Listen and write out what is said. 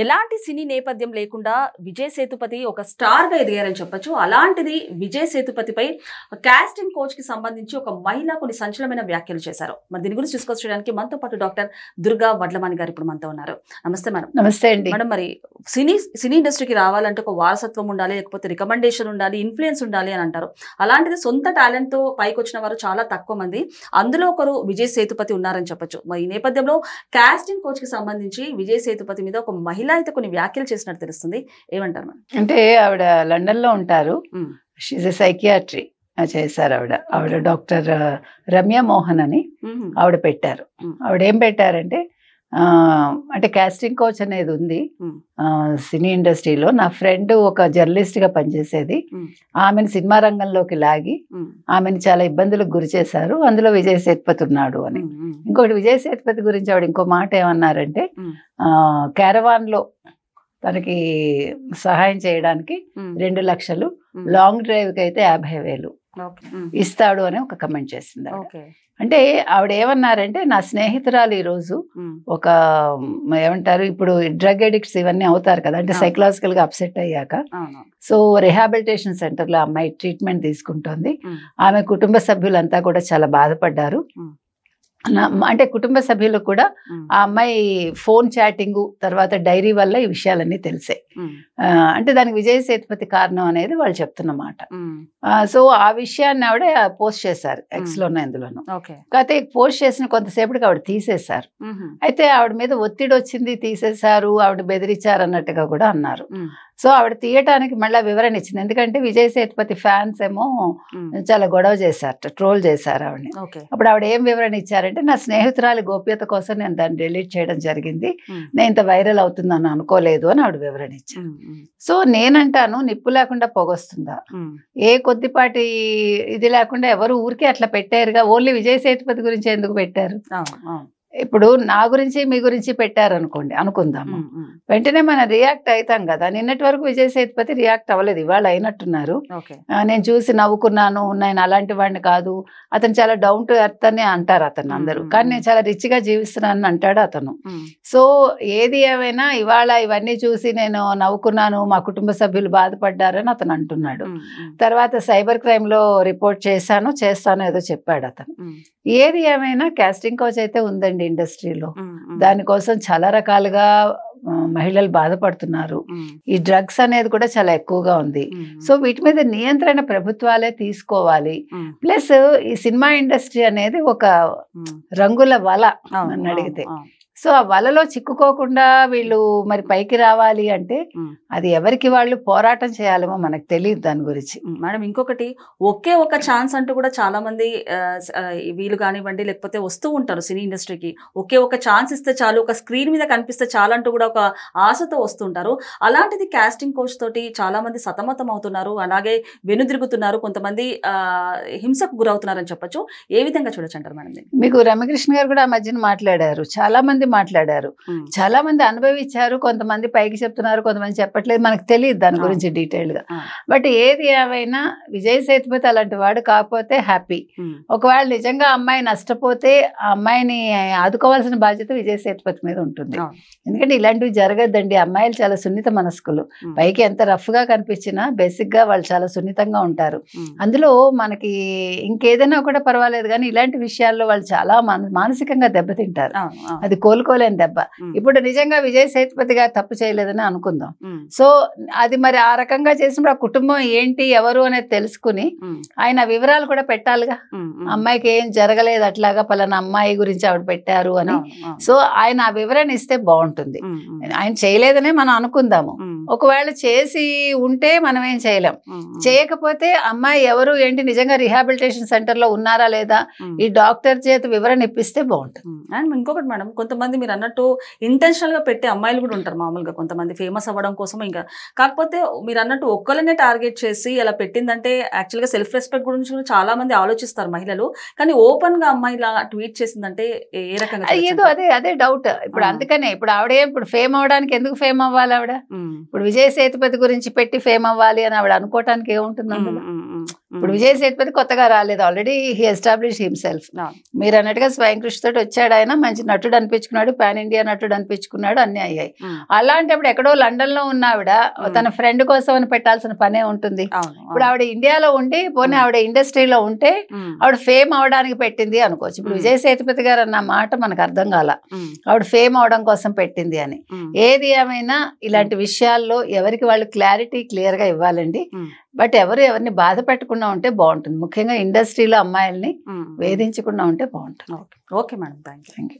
ఎలాంటి సినీ నేపథ్యం లేకుండా విజయ్ సేతుపతి ఒక స్టార్ గా ఎదిగారని చెప్పొచ్చు. అలాంటిది విజయ్ సేతుపతిపై కాస్టింగ్ కోచ్ కి సంబంధించి ఒక మహిళ కొన్ని సంచలనమైన వ్యాఖ్యలు చేశారు. మరి దీని గురించి డిస్కస్ చేయడానికి మనతో పాటు డాక్టర్ దుర్గా వడ్లమాని గారు ఇప్పుడు మనతో ఉన్నారు. నమస్తే మేడం. నమస్తే అండి మేడం. మరి సినీ ఇండస్ట్రీకి రావాలంటే ఒక వారసత్వం ఉండాలి, లేకపోతే రికమెండేషన్ ఉండాలి, ఇన్ఫ్లుయెన్స్ ఉండాలి అని అంటారు. అలాంటిది సొంత టాలెంట్ తో పైకి వచ్చిన వారు చాలా తక్కువ మంది. అందులో ఒకరు విజయ్ సేతుపతి ఉన్నారని చెప్పొచ్చు. మరి ఈ నేపథ్యంలో కాస్టింగ్ కోచ్ కి సంబంధించి విజయ్ సేతుపతి మీద ఒక మహిళ అయితే కొన్ని వ్యాఖ్యలు చేసినట్టు తెలుస్తుంది. ఏమంటారు మేడం? అంటే ఆవిడ లండన్ లో ఉంటారు. షీజ్ ఎ సైకియాట్రీ చేశారు. ఆవిడ డాక్టర్ రమ్య మోహన్ అని ఆవిడ పెట్టారు. ఆవిడ ఏం పెట్టారంటే అంటే కాస్టింగ్ కోచ్ అనేది ఉంది సినీ ఇండస్ట్రీలో. నా ఫ్రెండ్ ఒక జర్నలిస్ట్ గా పనిచేసేది. ఆమెను సినిమా రంగంలోకి లాగి ఆమెను చాలా ఇబ్బందులకు గురి చేశారు. అందులో విజయ్ సేతుపతి ఉన్నాడు అని. ఇంకోటి విజయ్ సేతుపతి గురించి ఆవిడ ఇంకో మాట ఏమన్నారంటే క్యారవాన్ లో తనకి సహాయం చేయడానికి 2 లక్షలు, లాంగ్ డ్రైవ్ కి అయితే 50,000 ఇస్తాడు అని ఒక కమెంట్ చేసింది. అంటే ఆవిడ ఏమన్నారంటే నా స్నేహితురాలు ఈ రోజు ఒక ఏమంటారు, ఇప్పుడు డ్రగ్ అడిక్ట్స్ ఇవన్నీ అవుతారు కదా, అంటే సైకలాజికల్ గా అప్సెట్ అయ్యాక సో రిహాబిలిటేషన్ సెంటర్ లో అమ్మాయి ట్రీట్మెంట్ తీసుకుంటోంది. ఆమె కుటుంబ సభ్యులంతా కూడా చాలా బాధపడ్డారు. అంటే కుటుంబ సభ్యులు కూడా ఆ అమ్మాయి ఫోన్ చాటింగ్ తర్వాత డైరీ వల్ల ఈ విషయాలన్నీ తెలిసాయి. అంటే దానికి విజయ్ సేతుపతి కారణం అనేది వాళ్ళు చెప్తున్నమాట. సో ఆ విషయాన్ని ఆవిడ పోస్ట్ చేశారు ఎక్స్ లోనో ఎందులోనో. కాకపోతే పోస్ట్ చేసిన కొంతసేపటికి ఆవిడ తీసేశారు. అయితే ఆవిడ మీద ఒత్తిడి వచ్చింది, తీసేశారు, ఆవిడ బెదిరించారు అన్నట్టుగా కూడా అన్నారు. సో ఆవిడ తీయటానికి మళ్ళీ వివరణ ఇచ్చింది. ఎందుకంటే విజయ్ సేతుపతి ఫ్యాన్స్ ఏమో చాలా గొడవ చేశారట, ట్రోల్ చేశారు ఆవిడని. అప్పుడు ఆవిడ ఏం వివరణ ఇచ్చారంటే నా స్నేహితురాలి గోప్యత కోసం నేను దాన్ని డిలీట్ చేయడం జరిగింది, నేను ఇంత వైరల్ అవుతుందని అనుకోలేదు అని ఆవిడ వివరణ ఇచ్చాను. సో నేనంటాను, నిప్పు లేకుండా పొగొస్తుందా? ఏ కొద్దిపాటి ఇది లేకుండా ఎవరు ఊరికే అట్లా పెట్టారుగా. ఓన్లీ విజయ్ సేతుపతి గురించి ఎందుకు పెట్టారు? ఇప్పుడు నా గురించి మీ గురించి పెట్టారు అనుకోండి, అనుకుందాము, వెంటనే మనం రియాక్ట్ అవుతాం కదా. నిన్నటి వరకు విజయ్ సేతుపతి రియాక్ట్ అవ్వలేదు, ఇవాళ అయినట్టున్నారు. నేను చూసి నవ్వుకున్నాను, నేను అలాంటి వాడిని కాదు, అతను చాలా డౌన్ టు ఎర్త్ అని అంటారు అతను అందరూ, కానీ నేను చాలా రిచ్ గా జీవిస్తున్నాను అంటాడు అతను. సో ఏది ఏమైనా ఇవాళ ఇవన్నీ చూసి నేను నవ్వుకున్నాను, మా కుటుంబ సభ్యులు బాధపడ్డారని అతను అంటున్నాడు. తర్వాత సైబర్ క్రైమ్ లో రిపోర్ట్ చేస్తాను ఏదో చెప్పాడు అతను. ఏది ఏమైనా కాస్టింగ్ కోచ్ అయితే ఉందండి ఇండస్ట్రీలో. దానికోసం చాలా రకాలుగా మహిళలు బాధపడుతున్నారు. ఈ డ్రగ్స్ అనేది కూడా చాలా ఎక్కువగా ఉంది. సో వీటి మీద నియంత్రణ ప్రభుత్వాలే తీసుకోవాలి. ప్లస్ ఈ సినిమా ఇండస్ట్రీ అనేది ఒక రంగుల వల నన్ను అడిగితే. సో ఆ వలలో చిక్కుకోకుండా వీళ్ళు మరి పైకి రావాలి అంటే అది ఎవరికి వాళ్ళు పోరాటం చేయాలేమో మనకు తెలియదు దాని గురించి. మేడం ఇంకొకటి, ఒకే ఒక ఛాన్స్ అంటూ కూడా చాలా మంది వీళ్ళు కానివ్వండి లేకపోతే వస్తూ ఉంటారు సినీ ఇండస్ట్రీకి. ఒకే ఒక ఛాన్స్ ఇస్తే చాలు, ఒక స్క్రీన్ మీద కనిపిస్తే చాలు అంటూ కూడా ఒక ఆశతో వస్తుంటారు. అలాంటిది కాస్టింగ్ కోచ్ తోటి చాలా మంది సతమతం అవుతున్నారు, అలాగే వెనుదిరుగుతున్నారు, కొంతమంది హింసకు గురవుతున్నారని చెప్పొచ్చు. ఏ విధంగా చూడొచ్చు అంటారు మేడం? మీకు రమకృష్ణ గారు కూడా ఆ మధ్యన మాట్లాడారు, చాలా మంది మాట్లాడారు, చాలా మంది అనుభవించారు. కొంతమంది పైకి చెప్తున్నారు, కొంతమంది చెప్పట్లేదు, మనకు తెలియదు దాని గురించి డీటెయిల్ గా. బట్ ఏది ఏమైనా విజయ్ సేతుపతి అలాంటి వాడు కాకపోతే హ్యాపీ. ఒకవేళ నిజంగా అమ్మాయి నష్టపోతే ఆ అమ్మాయిని ఆదుకోవాల్సిన బాధ్యత విజయ్ సేతుపతి మీద ఉంటుంది. ఎందుకంటే ఇలాంటివి జరగద్దండి. అమ్మాయిలు చాలా సున్నిత మనస్కులు, పైకి ఎంత రఫ్ గా కనిపించినా బేసిక్ గా వాళ్ళు చాలా సున్నితంగా ఉంటారు. అందులో మనకి ఇంకేదైనా కూడా పర్వాలేదు, కానీ ఇలాంటి విషయాల్లో వాళ్ళు చాలా మానసికంగా దెబ్బతింటారు. అది కోలుకోలేని దెబ్బ. ఇప్పుడు నిజంగా విజయ్ సేతుపతి గారు తప్పు చేయలేదని అనుకుందాం. సో అది మరి ఆ రకంగా చేసినప్పుడు ఆ కుటుంబం ఏంటి ఎవరు అనేది తెలుసుకుని ఆయన వివరాలు కూడా పెట్టాలిగా. అమ్మాయికి ఏం జరగలేదు, అట్లాగా పలానా అమ్మాయి గురించి ఆవిడ పెట్టారు అని. సో ఆయన ఆ వివరణ ఇస్తే బాగుంటుంది. ఆయన చేయలేదనే మనం అనుకుందాము. ఒకవేళ చేసి ఉంటే మనం ఏం చేయలేం. చేయకపోతే అమ్మాయి ఎవరు ఏంటి, నిజంగా రిహాబిలిటేషన్ సెంటర్ లో ఉన్నారా లేదా, ఈ డాక్టర్ చేత వివరణ ఇప్పిస్తే బాగుంటుంది. అండ్ ఇంకొకటి మేడం, కొంతమంది మీరు అన్నట్టు ఇంటెన్షనల్ గా పెట్టే అమ్మాయిలు కూడా ఉంటారు మామూలుగా, కొంతమంది ఫేమస్ అవ్వడం కోసం. ఇంకా కాకపోతే మీరు అన్నట్టు ఒక్కళ్ళనే టార్గెట్ చేసి అలా పెట్టిందంటే యాక్చువల్ గా సెల్ఫ్ రెస్పెక్ట్ గురించి చాలా మంది ఆలోచిస్తారు మహిళలు. కానీ ఓపెన్ గా అమ్మాయి ఇలా ట్వీట్ చేసిందంటే ఏ రకంగా? ఏదో అదే డౌట్. ఇప్పుడు అందుకనే ఇప్పుడు ఆవిడ ఇప్పుడు ఫేమ్ అవడానికి ఎందుకు ఫేమ్ అవ్వాలి ఆవిడ? ఇప్పుడు విజయ్ సేతుపతి గురించి పెట్టి ఫేమ్ అవ్వాలి అని ఆవిడ అనుకోవటానికి ఏముంటుంది అందులో? ఇప్పుడు విజయ్ సేతుపతి కొత్తగా రాలేదు, ఆల్రెడీ హీ ఎస్టాబ్లిష్ హిమ్సెల్ఫ్. మీరు అన్నట్టుగా స్వయం కృషి తోటి వచ్చాడు ఆయన, మంచి నటుడు అనిపించుకున్నాడు, పాన్ ఇండియా నటుడు అనిపించుకున్నాడు, అన్ని అయ్యాయి. అలాంటప్పుడు ఎక్కడో లండన్ లో ఉన్న ఆవిడ తన ఫ్రెండ్ కోసం అని పెట్టాల్సిన పనే ఉంటుంది. ఇప్పుడు ఆవిడ ఇండియాలో ఉండి పోనీ ఆవిడ ఇండస్ట్రీలో ఉంటే ఆవిడ ఫేమ్ అవడానికి పెట్టింది అనుకోవచ్చు. ఇప్పుడు విజయ్ సేతుపతి గారు అన్న మాట మనకు అర్థం కాల, ఆవిడ ఫేమ్ అవడం కోసం పెట్టింది అని. ఏది ఏమైనా ఇలాంటి విషయాల్లో ఎవరికి వాళ్ళు క్లారిటీ క్లియర్ గా ఇవ్వాలండి. బట్ ఎవరిని బాధ పెట్టకుండా ఉంటే బాగుంటుంది, ముఖ్యంగా ఇండస్ట్రీలో అమ్మాయిల్ని వేధించకుండా ఉంటే బాగుంటుంది. Okay madam, thank you.